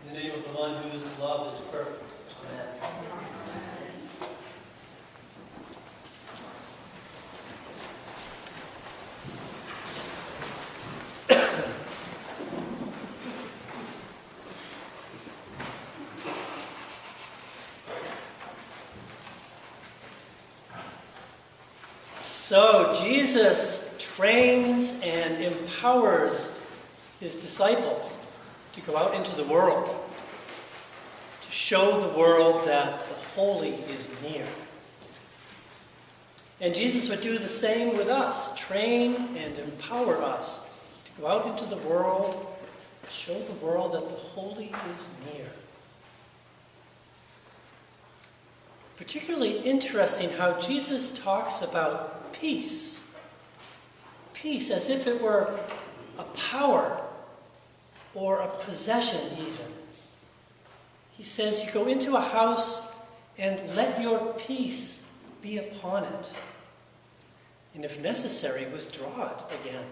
In the name of the one whose love is perfect. Amen. So Jesus trains and empowers his disciples to go out into the world, to show the world that the holy is near. And Jesus would do the same with us, train and empower us to go out into the world, show the world that the holy is near. Particularly interesting how Jesus talks about peace. Peace as if it were a power or a possession even. He says, you go into a house and let your peace be upon it. And if necessary, withdraw it again.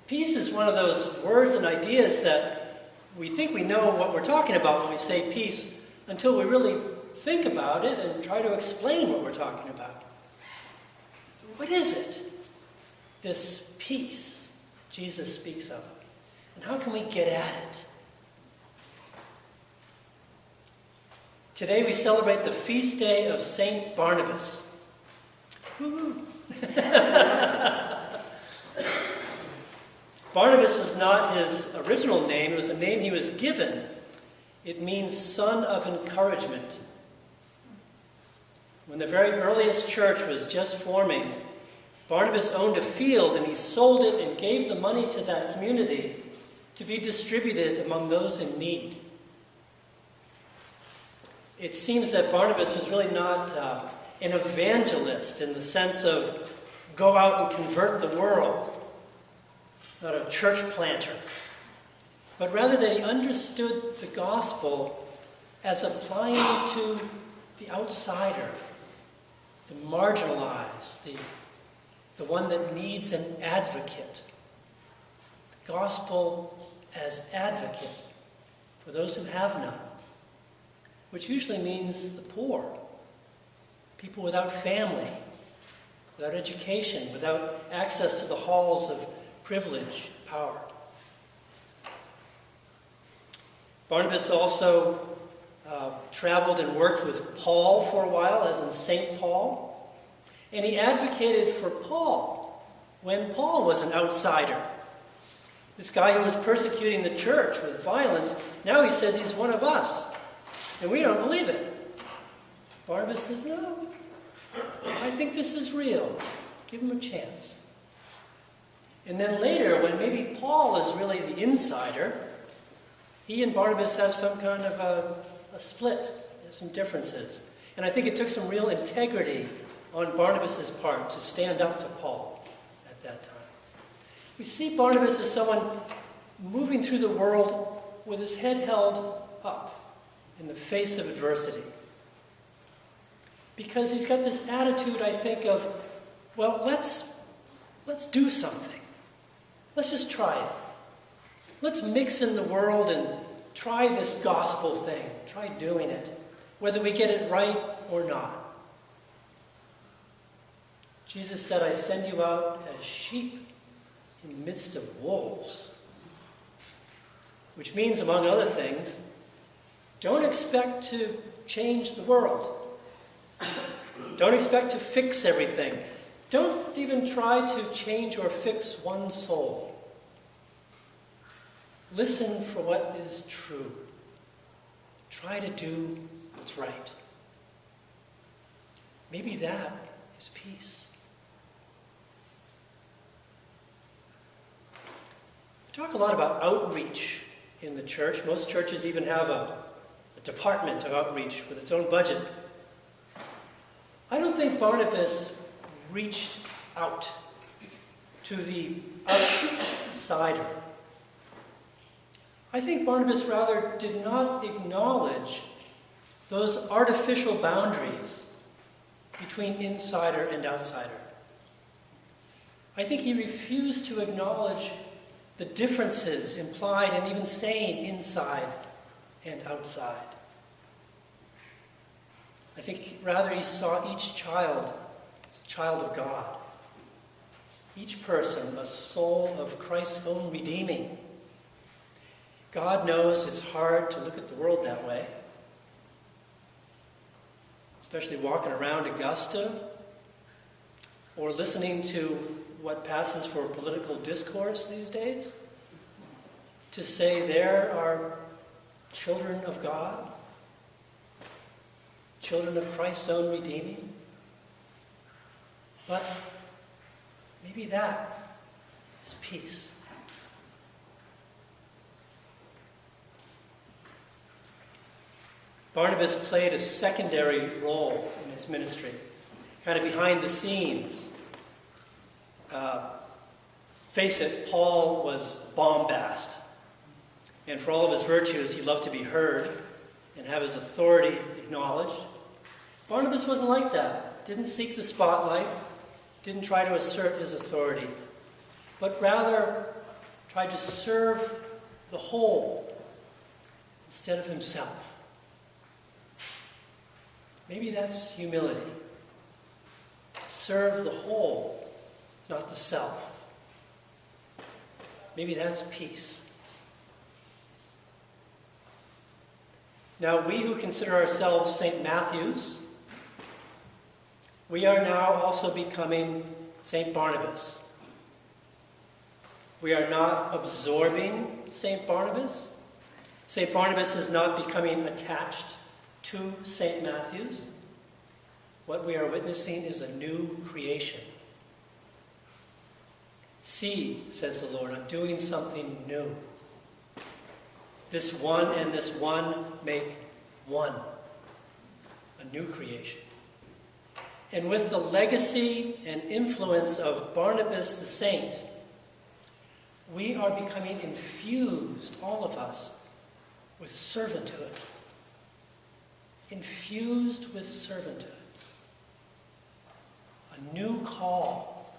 Peace is one of those words and ideas that we think we know what we're talking about when we say peace, until we really think about it and try to explain what we're talking about. What is it, this peace Jesus speaks of? And how can we get at it? Today we celebrate the feast day of Saint Barnabas. Woo-hoo. Barnabas was not his original name. It was a name he was given. It means son of encouragement. When the very earliest church was just forming, Barnabas owned a field and he sold it and gave the money to that community to be distributed among those in need. It seems that Barnabas was really not an evangelist in the sense of go out and convert the world, not a church planter, but rather that he understood the gospel as applying to the outsider, the marginalized, the one that needs an advocate. The gospel as advocate for those who have none, which usually means the poor, people without family, without education, without access to the halls of privilege, power. Barnabas also traveled and worked with Paul for a while, as in St. Paul. And he advocated for Paul when Paul was an outsider. This guy who was persecuting the church with violence, now he says he's one of us. And we don't believe it. Barnabas says, no, I think this is real. Give him a chance. And then later, when maybe Paul is really the insider, he and Barnabas have some kind of a split. There's some differences. And I think it took some real integrity on Barnabas' part to stand up to Paul at that time. We see Barnabas as someone moving through the world with his head held up in the face of adversity. Because he's got this attitude, I think, of, well, let's do something. Let's just try it. Let's mix in the world and try this gospel thing. Try doing it, whether we get it right or not. Jesus said, I send you out as sheep in the midst of wolves. Which means, among other things, don't expect to change the world. Don't expect to fix everything. Don't even try to change or fix one soul. Listen for what is true. Try to do what's right. Maybe that is peace. We talk a lot about outreach in the church. Most churches even have a department of outreach with its own budget. I don't think Barnabas reached out to the outsider. I think Barnabas rather did not acknowledge those artificial boundaries between insider and outsider. I think he refused to acknowledge the differences implied and even saying inside and outside. I think rather he saw each child as a child of God. Each person a soul of Christ's own redeeming. God knows it's hard to look at the world that way. Especially walking around Augusta or listening to what passes for political discourse these days. To say there are children of God, children of Christ's own redeeming. But maybe that is peace. Barnabas played a secondary role in his ministry, kind of behind the scenes. Face it, Paul was bombast. And for all of his virtues, he loved to be heard and have his authority acknowledged. Barnabas wasn't like that. Didn't seek the spotlight. Didn't try to assert his authority. But rather tried to serve the whole instead of himself. Maybe that's humility. To serve the whole, not the self. Maybe that's peace. Now, we who consider ourselves St. Matthews, we are now also becoming St. Barnabas. We are not absorbing St. Barnabas. St. Barnabas is not becoming attached to St. Matthews. What we are witnessing is a new creation. See, says the Lord, I'm doing something new. This one and this one make one. A new creation. And with the legacy and influence of Barnabas the saint, we are becoming infused, all of us, with servanthood. Infused with servanthood. A new call.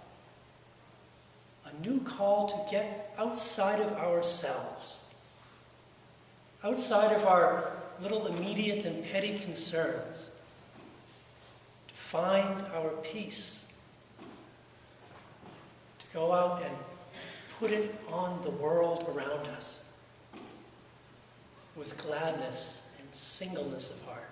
A new call to get outside of ourselves. Outside of our little immediate and petty concerns. To find our peace. To go out and put it on the world around us. With gladness and singleness of heart.